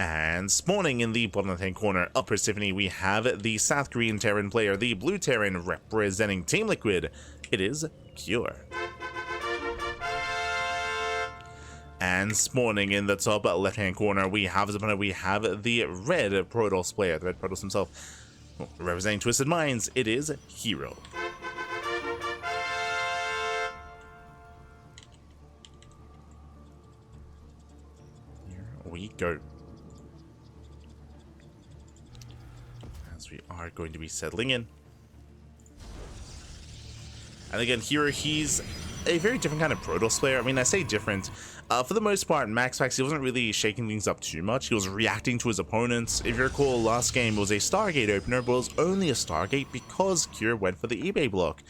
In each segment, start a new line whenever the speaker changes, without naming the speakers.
And spawning in the bottom left-hand corner, upper Tiffany, we have the South Korean Terran player, the Blue Terran representing Team Liquid. It is Cure. And spawning in the top left-hand corner, we have the red Protoss player, the red Protoss himself, representing Twisted Minds. It is herO. Here we go. As we are going to be settling in. And again, here he's a very different kind of Protoss player. I mean, I say different. For the most part, MaxPax, he wasn't really shaking things up too much. He was reacting to his opponents. If you recall, last game was a Stargate opener, but it was only a Stargate because Cure went for the eBay block.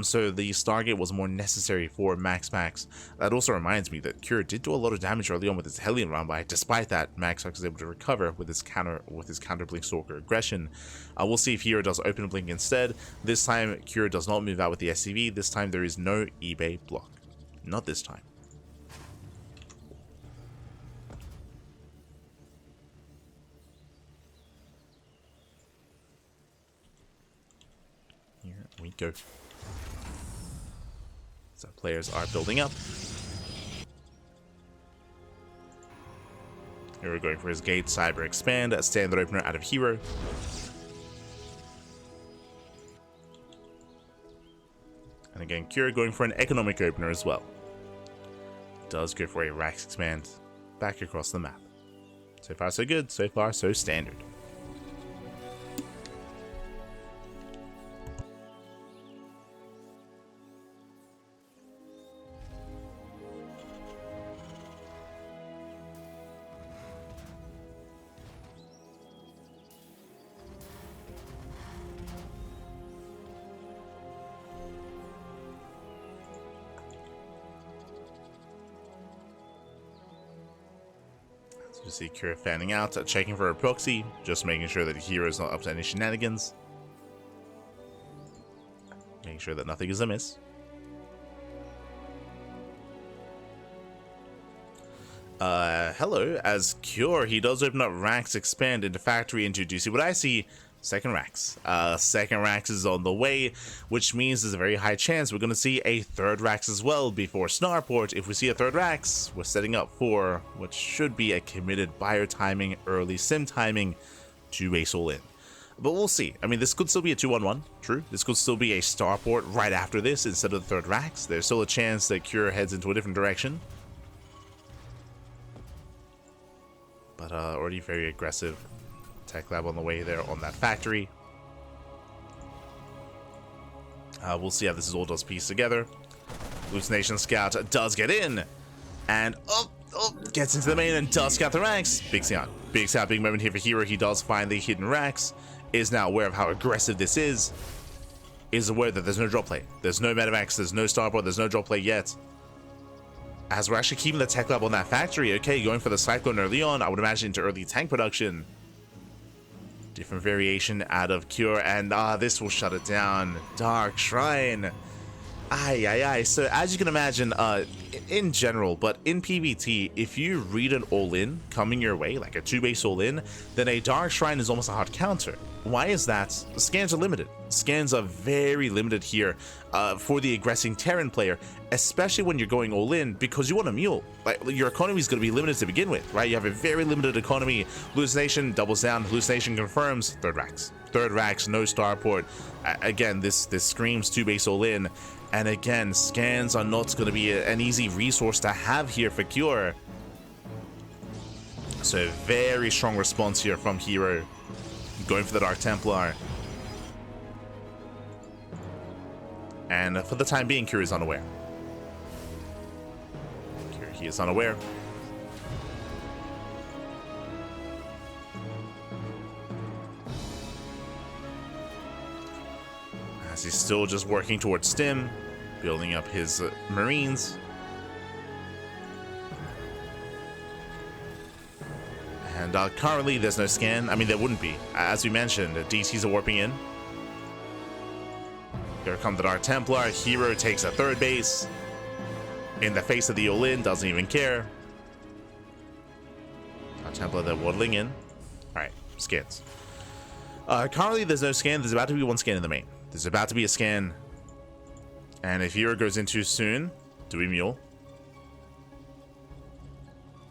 So the Stargate was more necessary for MaxPax. That also reminds me that Cure did do a lot of damage early on with his Hellion round by. Despite that, MaxPax was able to recover with his counter Blink Stalker aggression. We'll see if herO does open Blink instead. This time, Cure does not move out with the SCV. This time, there is no eBay block. Not this time. Here we go. So players are building up. Here we're going for his Gate, Cyber Expand, a standard opener out of herO. And again, Cure going for an economic opener as well. Does go for a Rax Expand back across the map. So far so good, so far so standard. You see Cure fanning out, checking for a proxy, just making sure that herO is not up to any shenanigans. Making sure that nothing is amiss. Hello, as Cure, he does open up Rax Expand into Factory into, do you see what I see? Second Rax. Second Rax is on the way, which means there's a very high chance we're going to see a third Rax as well before Starport. If we see a third Rax, we're setting up for what should be a committed buyer timing, early sim timing to ace all in. But we'll see. I mean, this could still be a 2-1-1, true. This could still be a Starport right after this instead of the third Rax. There's still a chance that Cure heads into a different direction. But already very aggressive. Tech Lab on the way there on that factory. We'll see how this all does piece together. Hallucination Scout does get in. And gets into the main and does scout the ranks. Big scout, big moment here for herO. He does find the hidden racks. Is now aware of how aggressive this is. Is aware that there's no drop play. There's no Medivacs, there's no Starport, there's no drop play yet. As we're actually keeping the Tech Lab on that factory. Okay, going for the Cyclone early on. I would imagine into early tank production. Different variation out of Cure, and this will shut it down. Dark Shrine. So as you can imagine, in general, but in PvT, if you read an all-in coming your way, like a 2-base all-in, then a Dark Shrine is almost a hard counter. Why is that? Scans are limited. Scans are very limited here for the aggressing Terran player, especially when you're going all-in, because you want a mule. Like, your economy is going to be limited to begin with, right? You have a very limited economy. Hallucination doubles down. Hallucination confirms. Third Rax. Third Rax, no Starport. Again, this screams 2-base all-in. And again, scans are not going to be an easy resource to have here for Cure. So very strong response here from herO. Going for the Dark Templar. And for the time being, Cure is unaware. He is unaware. As he's still just working towards Stim, building up his Marines. And currently there's no scan. I mean, there wouldn't be. As we mentioned, DTs are warping in. Here comes the Dark Templar. herO takes a third base. In the face of the all-in, doesn't even care. Templar, they're waddling in. Alright, scans. Currently, there's no scan. There's about to be one scan in the main. There's about to be a scan. And if herO goes in too soon, do we mule?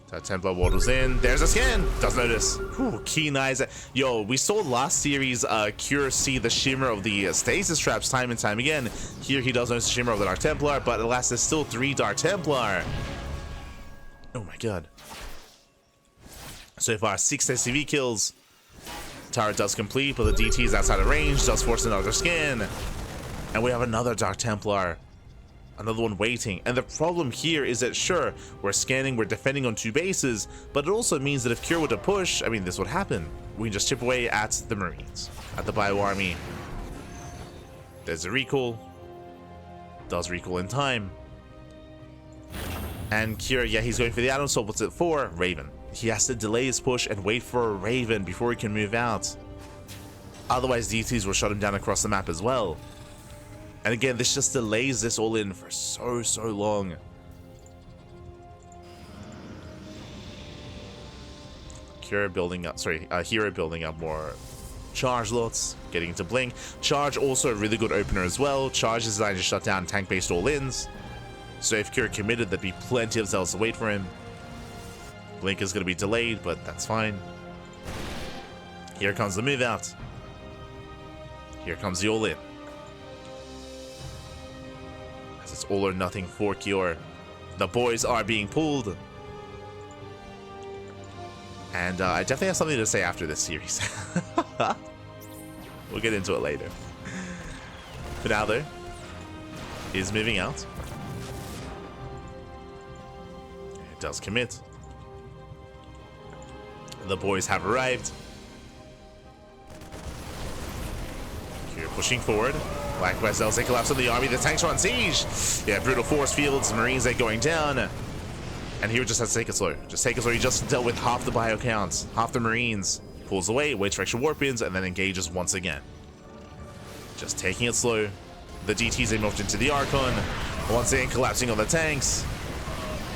That Templar waddles in. There's a scan. Does notice. Whew, keen eyes. Yo, we saw last series Cure see the shimmer of the stasis traps time and time again. Here he does notice the shimmer of the Dark Templar, but alas, there's still 3 Dark Templar. Oh my god. So far, 6 SCV kills. Turret does complete, but the DT is outside of range. Does force another scan. And we have another Dark Templar. Another one waiting. And the problem here is that, sure, we're scanning, we're defending on 2 bases, but it also means that if Cure were to push, I mean, this would happen. We can just chip away at the Marines, at the Bio Army. There's a recall. Does recall in time. And Cure, yeah, he's going for the add-on, so what's it for? Raven. He has to delay his push and wait for a Raven before he can move out. Otherwise, DTs will shut him down across the map as well. And again, this just delays this all in for so long. Cure building up, herO building up more charge lots, getting into blink. Charge also a really good opener as well. Charge is designed to shut down tank-based all-ins. So if Cure committed, there'd be plenty of cells to wait for him. Blink is going to be delayed, but that's fine. Here comes the move out. Here comes the all-in. As it's all or nothing for Cure. The boys are being pulled. And I definitely have something to say after this series. We'll get into it later. For now, though, is moving out. It does commit. The boys have arrived. Cure pushing forward. Black West LC collapse on the army. The tanks are on siege. Yeah, brutal force fields. Marines are going down. And here just has to take it slow. Just take it slow. He just dealt with half the bio counts, half the Marines. Pulls away, waits for extra warp ins, and then engages once again. Just taking it slow. The DTs are moved into the Archon. Once again, collapsing on the tanks.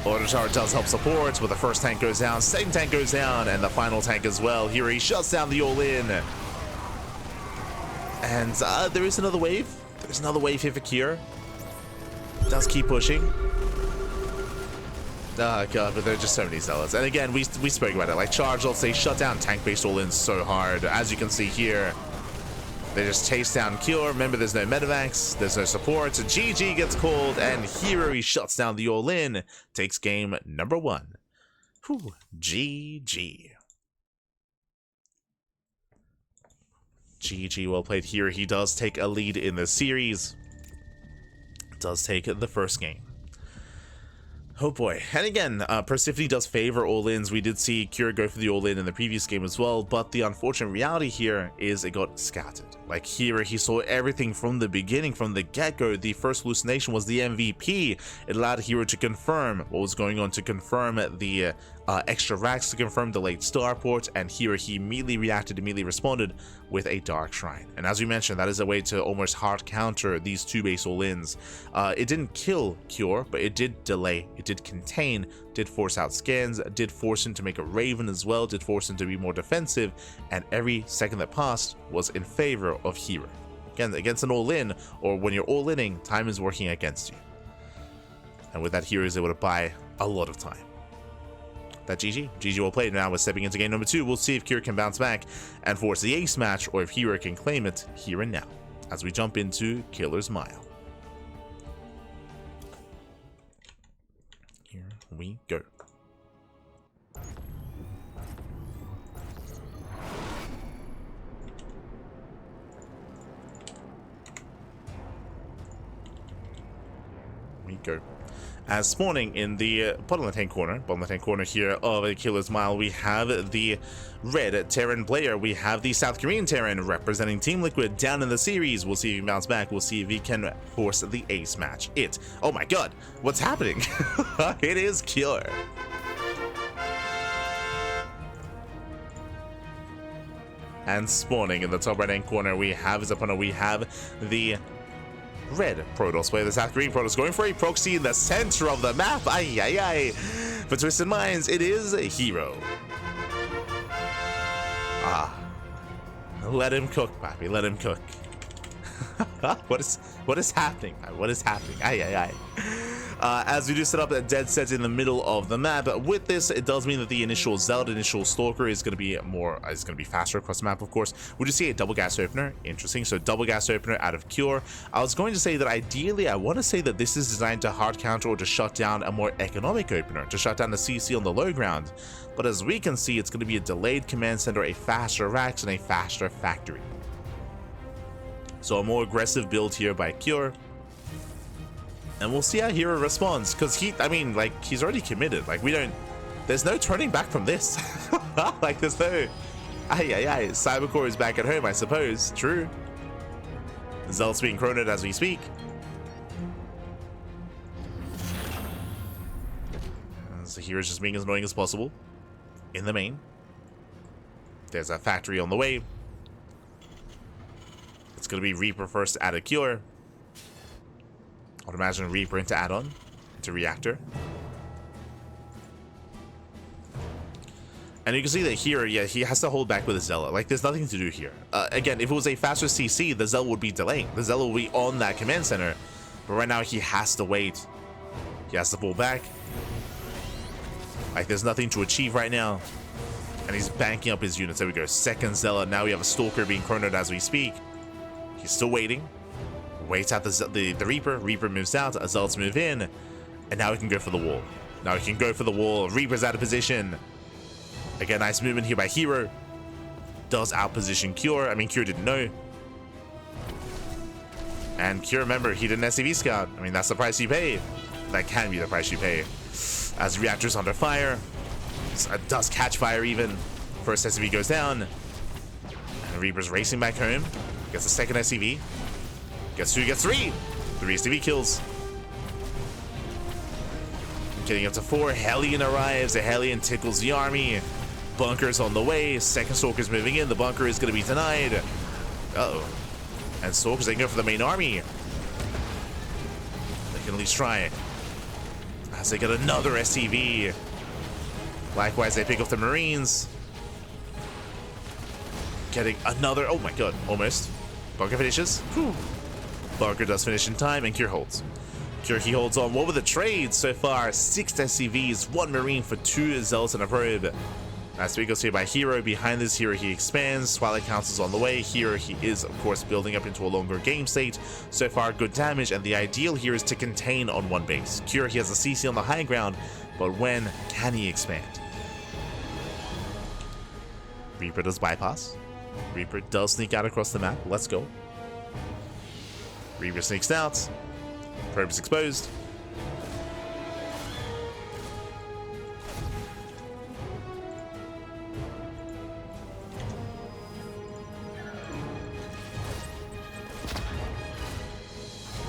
Order Tower does help support, but the first tank goes down, second tank goes down, and the final tank as well. Here he shuts down the all-in. And there is another wave. There's another wave here for Cure. Does keep pushing. Oh god, but there are just so many zealots. And again, we spoke about it. Like Charge, let's say, shut down tank-based all-ins so hard. As you can see here, they just chase down Cure. Remember, there's no medevacs, there's no support. GG gets called, and herO, he shuts down the all-in. Takes game number 1. Whew, GG. GG, well played here. He does take a lead in the series. Does take the first game. Oh boy. And again, Persephone does favor all-ins. We did see Cure go for the all-in in the previous game as well, but the unfortunate reality here is it got scattered. Like here, he saw everything from the beginning, from the get-go. The first hallucination was the MVP. It allowed herO to confirm what was going on, to confirm the extra racks, to confirm the late starport, and here he immediately reacted, immediately responded with a Dark Shrine. And as we mentioned, that is a way to almost hard counter these 2 base all-ins. It didn't kill Cure, but it did delay, it did contain, did force out scans, did force him to make a Raven as well, did force him to be more defensive, and every second that passed was in favor of herO. Again, against an all-in, or when you're all-inning, time is working against you. And with that, herO is able to buy a lot of time. That GG well played. Now we're stepping into game number 2. We'll see if Cure can bounce back and force the ace match, or if herO can claim it here and now, as we jump into Killer's Mile. Here we go. As spawning in the bottom left-hand corner here of a Killer's Mile, we have the red Terran player. We have the South Korean Terran representing Team Liquid down in the series. We'll see if he bounces back. We'll see if he can force the ace match. Oh my god, what's happening? It is Cure. And spawning in the top right-hand corner, we have his opponent. We have the red Protoss player, the South Korean Protoss, going for a proxy in the center of the map. Ay. For Twisted Minds, it is herO. Let him cook, Pappy. Let him cook. What is happening? What is happening? As we do set up a dead set in the middle of the map, with this, it does mean that the initial Zealot, initial Stalker is going to be faster across the map, of course. We do see a double gas opener. Interesting. So double gas opener out of Cure. I was going to say that ideally, I want to say that this is designed to hard counter or to shut down a more economic opener, to shut down the CC on the low ground. But as we can see, it's going to be a delayed command center, a faster Rax, and a faster factory. So a more aggressive build here by Cure. And we'll see how herO responds, because he's already committed. Like, there's no turning back from this. Like, there's no, Cybercore is back at home, I suppose. True. Zealot's being chronoed as we speak. And so hero's just being as annoying as possible in the main. There's a factory on the way. It's going to be Reaper first out of Cure. I would imagine Reaper into add-on, into Reactor. And you can see that here, yeah, he has to hold back with his Zealot. Like, there's nothing to do here. Again, if it was a faster CC, the Zealot would be delaying. The Zealot would be on that command center. But right now, he has to wait. He has to pull back. Like, there's nothing to achieve right now. And he's banking up his units. There we go. Second Zealot. Now we have a Stalker being chronoed as we speak. He's still waiting. Waits out the Reaper. Reaper moves out. Zealots move in. And now he can go for the wall. Now he can go for the wall. Reaper's out of position. Again, nice movement here by herO. Does outposition Cure. I mean, Cure didn't know. And Cure, remember, he did an SCV scout. I mean, that's the price you pay. That can be the price you pay. As Reactor's under fire. Does catch fire even. First SCV goes down. And Reaper's racing back home. Gets a second SCV. Gets 2, gets 3. 3 SCV kills. Getting up to 4. Hellion arrives. A Hellion tickles the army. Bunker's on the way. Second Stalker's moving in. The bunker is going to be denied. Uh-oh. And Stalkers, they can go for the main army. They can at least try it. As they get another SCV. Likewise, they pick up the Marines. Getting another... Oh my god, almost. Bunker finishes. Whew. Bunker does finish in time, and Cure holds. Cure, he holds on. What were the trades so far? 6 SCVs, 1 Marine for 2 Zealots and a probe. As we go see by herO. Behind this herO, he expands. Twilight Council's on the way. herO, he is, of course, building up into a longer game state. So far, good damage, and the ideal here is to contain on one base. Cure, he has a CC on the high ground, but when can he expand? Reaper does bypass. Reaper does sneak out across the map. Let's go. Reaper sneaks out. Probe is exposed.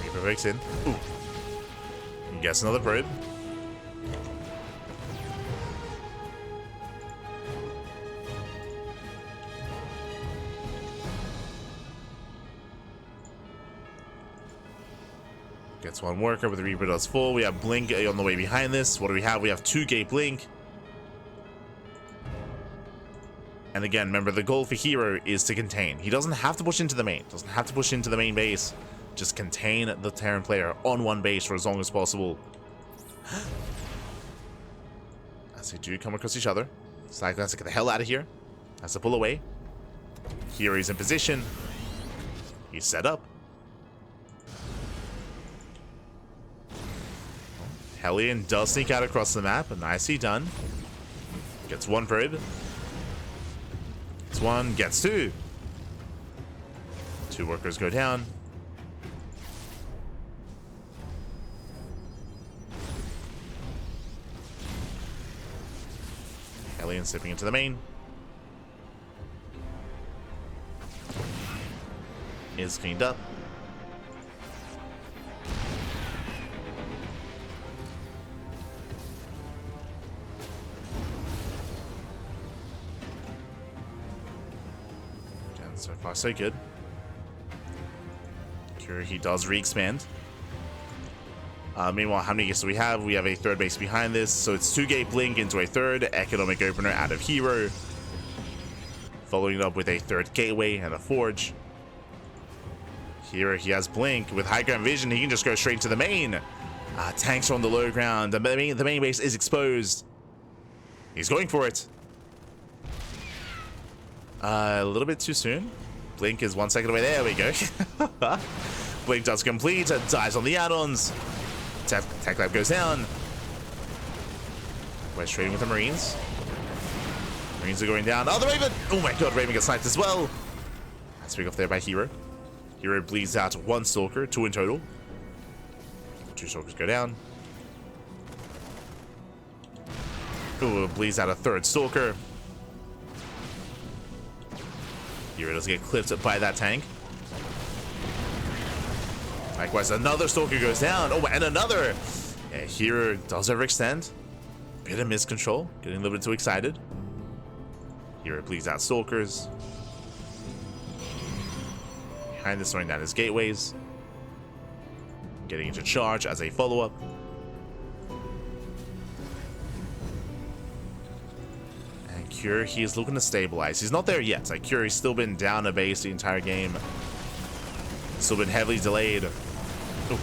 Reaper breaks in. Ooh. Gets another probe. Gets 1 worker, but the Reaper does full. We have Blink on the way behind this. What do we have? We have 2 Gate Blink. And again, remember, the goal for herO is to contain. He doesn't have to push into the main. Doesn't have to push into the main base. Just contain the Terran player on one base for as long as possible. As they do come across each other. Cyclone has to get the hell out of here. Has to pull away. herO's in position. He's set up. Hellion does sneak out across the map. Nicely done. Gets 1 probe. Gets 1. Gets 2. 2 workers go down. Hellion slipping into the main. Is cleaned up. So far, so good. Cure, he does re-expand. Meanwhile, how many gates do we have? We have a 3rd base behind this. So it's 2 Gate Blink into a 3rd. Economic opener out of herO. Following it up with a third gateway and a forge. Here he has Blink. With high ground vision, he can just go straight to the main. Tanks are on the low ground. The main base is exposed. He's going for it. A little bit too soon. Blink is 1 second away. There we go. Blink does complete. Dies on the add-ons. Tech Lab goes down. We're trading with the Marines. Marines are going down. Oh, the Raven! Oh my god, Raven gets sniped as well. That's big off there by herO. herO bleeds out 1 Stalker, 2 in total. 2 Stalkers go down. Ooh, bleeds out a 3rd Stalker. herO does get clipped by that tank. Likewise, another Stalker goes down. Oh, and another! Yeah, herO does overextend. Bit of miscontrol. Getting a little bit too excited. herO bleeds out Stalkers. Behind this, throwing down his gateways. Getting into charge as a follow-up. And Cure, he is looking to stabilize. He's not there yet. Like, Cure, he's still been down a base the entire game. Still been heavily delayed. Ooh.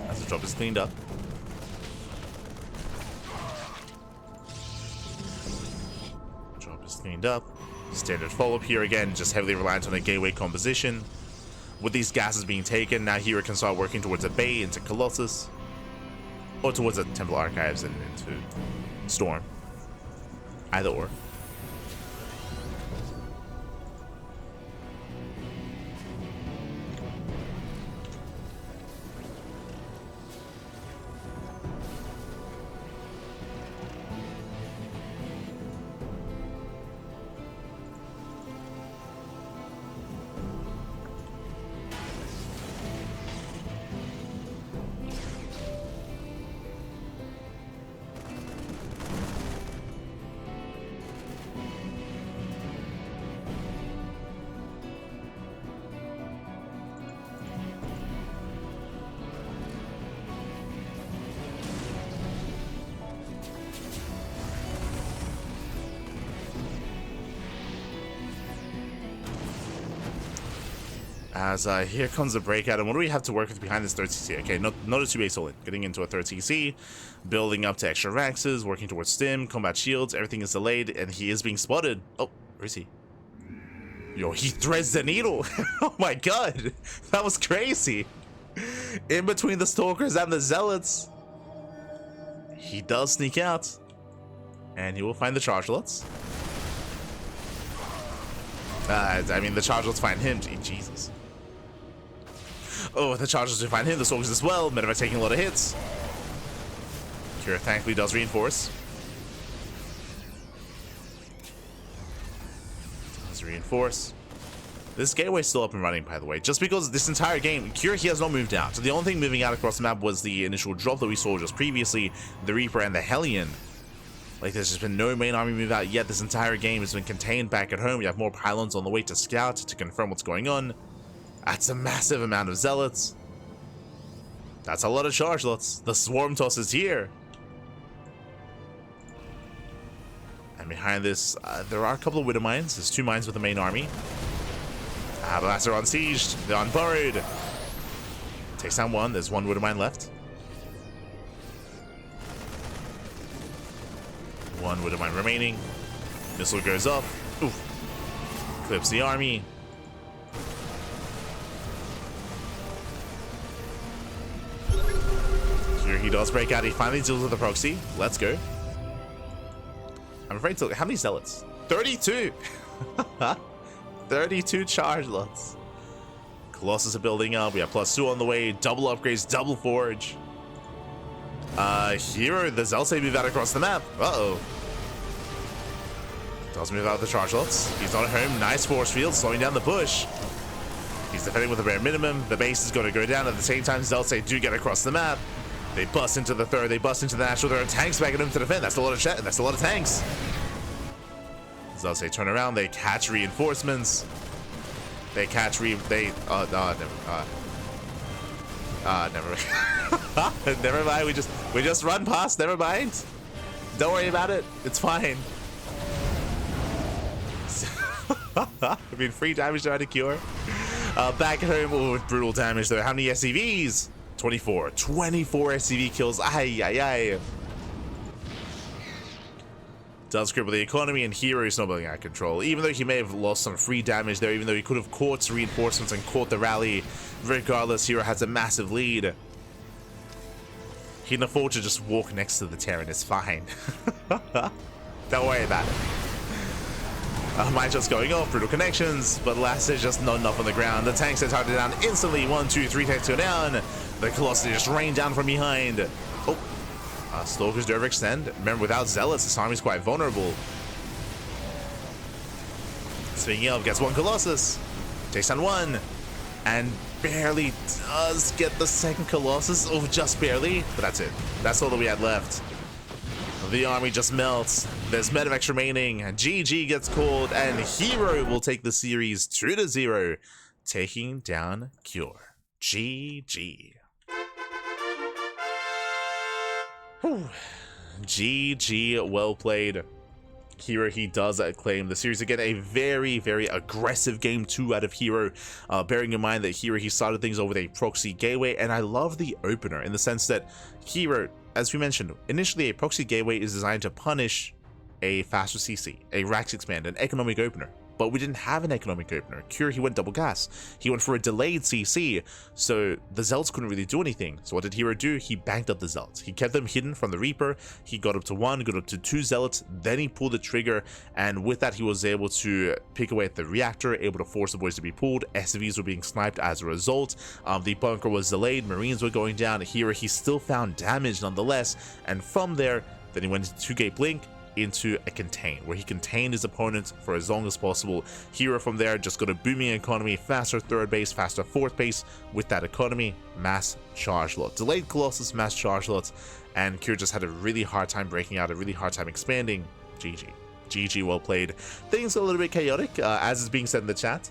As the drop is cleaned up. Drop is cleaned up. Standard follow-up here again, just heavily reliant on a gateway composition. With these gases being taken, now herO can start working towards a Bay into Colossus. Or towards the Temple Archives and into Storm. Either or. As here comes a breakout, and what do we have to work with behind this 3rd CC? Okay, not a 2-base all in. Getting into a 3rd CC, building up to extra Raxes, working towards stim, combat shields, everything is delayed, and he is being spotted. Oh, where is he? Yo, he threads the needle. Oh my god, that was crazy. In between the Stalkers and the Zealots. He does sneak out, and he will find the Chargelots. I mean, the Chargelots find him. Jesus. Oh, the Chargers do find him. The Stalkers as well. Medevac taking a lot of hits. Cure thankfully does reinforce. Does reinforce. This gateway is still up and running, by the way. Just because this entire game, Cure, he has not moved out. So the only thing moving out across the map was the initial drop that we saw just previously, the Reaper and the Hellion. Like, there's just been no main army move out yet. This entire game has been contained back at home. We have more pylons on the way to scout to confirm what's going on. That's a massive amount of Zealots. That's a lot of Chargelots. The Swarm Toss is here. And behind this, there are a couple of Widow Mines. There's 2 mines with the main army. But that's are unsieged. They're unburrowed. Takes down 1. There's 1 Widow Mine left. 1 Widow Mine remaining. Missile goes up. Oof. Clips the army. Here he does break out. He finally deals with the proxy. Let's go. I'm afraid to. How many Zealots? 32! 32 Chargelots. Colossus are building up. We have +2 on the way. Double upgrades, double forge. Here, the Zealots move out across the map. Uh-oh. Does move out the Chargelots. He's not at home. Nice force field, slowing down the push. He's defending with a bare minimum. The base is going to go down. At the same time, Zealots do get across the map. They bust into the 3rd. They bust into the natural. There are tanks back at him to defend. That's a lot of that's a lot of tanks. Zealots turn around. They catch reinforcements. They catch Never mind. Never mind. We just run past. Never mind. Don't worry about it. It's fine. I mean, free damage to cure. Back at home with brutal damage though. How many SCVs? 24. 24 SCV kills. Ay, ay, ay. Does cripple the economy, and herO is snowballing out of control. Even though he may have lost some free damage there, even though he could have caught reinforcements and caught the rally, regardless, herO has a massive lead. He can afford to just walk next to the Terran. It's fine. Don't worry about it. Might just going off, brutal connections, but last is just not enough on the ground. The tanks are targeted down instantly. 1, 2, 3 tanks go down. The Colossus just rain down from behind. Oh, Stalkers do overextend. Remember, without Zealots, this army's quite vulnerable. Speaking of, gets one Colossus, takes down one, and barely does get the second Colossus. Oh, just barely, but that's it. That's all that we had left. The army just melts. There's medevacs remaining. GG gets called, and herO will take the series 2-0, taking down Cure. GG. Whew. GG, well played. herO, he does claim the series. Again, a very, very aggressive game 2 out of herO, bearing in mind that herO, he started things over with a proxy gateway, and I love the opener in the sense that herO, as we mentioned, initially a proxy gateway is designed to punish a faster CC, a Rax expand, an economic opener. But we didn't have an economic opener. Cure, he went double gas. He went for a delayed CC, so the Zealots couldn't really do anything. So what did herO do? He banked up the Zealots. He kept them hidden from the Reaper. He got up to 1, got up to 2 Zealots, then he pulled the trigger, and with that he was able to pick away at the reactor, able to force the boys to be pulled. SCVs were being sniped as a result. The bunker was delayed, Marines were going down. herO, he still found damage nonetheless, and from there, then he went into 2-gate blink, into a contain, where he contained his opponent for as long as possible. herO from there just got a booming economy, faster 3rd base, faster 4th base. With that economy, mass charge lot, delayed Colossus, mass charge lots, and Cure just had a really hard time breaking out, a really hard time expanding. GG. GG, well played. Things are a little bit chaotic, as is being said in the chat.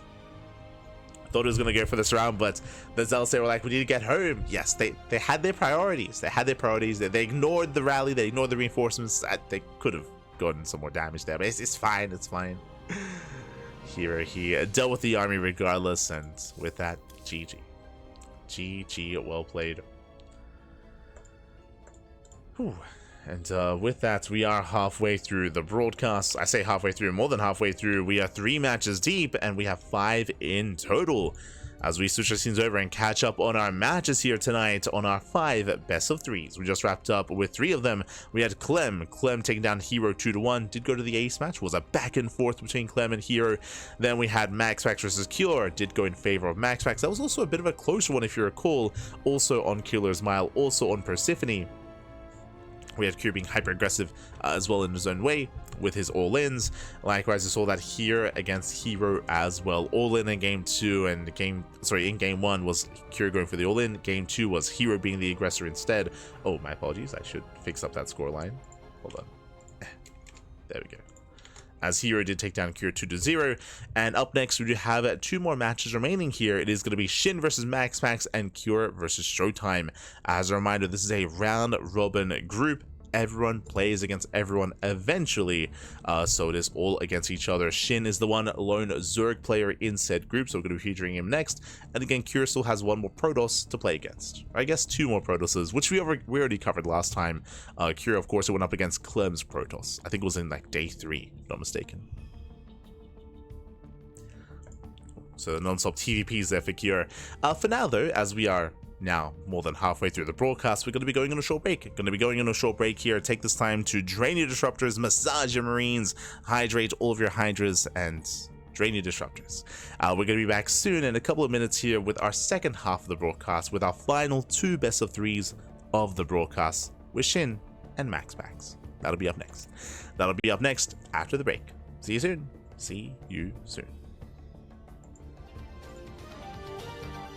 Thought it was going to go for this round, but the Zealots, they were like, we need to get home. Yes, they had their priorities. They had their priorities. They ignored the rally. They ignored the reinforcements. They could have gotten some more damage there, but it's fine. It's fine. herO, he dealt with the army regardless, and with that, GG. GG, well played. Whew. And with that, we are halfway through the broadcast. I say halfway through, more than halfway through. We are 3 matches deep, and we have 5 in total. As we switch our scenes over and catch up on our matches here tonight on our 5 best of 3s. We just wrapped up with 3 of them. We had Clem taking down herO 2-1. Did go to the ace match. Was a back and forth between Clem and herO. Then we had MaxPax versus Cure. Did go in favor of MaxPax. That was also a bit of a closer one, if you recall. Also on Killer's Mile. Also on Persephone. We had Cure being hyper aggressive as well in his own way with his all-ins. Likewise, we saw that here against herO as well. All-in in game 2, and in game 1 was Cure going for the all-in. Game 2 was herO being the aggressor instead. Oh, my apologies. I should fix up that scoreline. Hold on. There we go. As herO did take down Cure 2-0. And up next, we do have 2 more matches remaining here. It is going to be Shin versus MaxPax and Cure versus Showtime. As a reminder, this is a round-robin group. Everyone plays against everyone eventually, so it is all against each other. Shin is the one lone Zerg player in said group, so we're going to be featuring him next. And again, Cure still has 1 more Protoss to play against. I guess 2 more Protosses, which we already covered last time. Cure, of course, it went up against Clem's Protoss. I think it was in like day 3, if not mistaken. So the non-stop TVPs there for Cure. For now, though, as we are now more than halfway through the broadcast, we're going to be going on a short break. Here. Take this time to drain your disruptors, massage your Marines, hydrate all of your hydras, and drain your disruptors. We're going to be back soon in a couple of minutes here with our second half of the broadcast, with our final 2 best of 3s of the broadcast with Shin and MaxPax. That'll be up next. After the break. See you soon.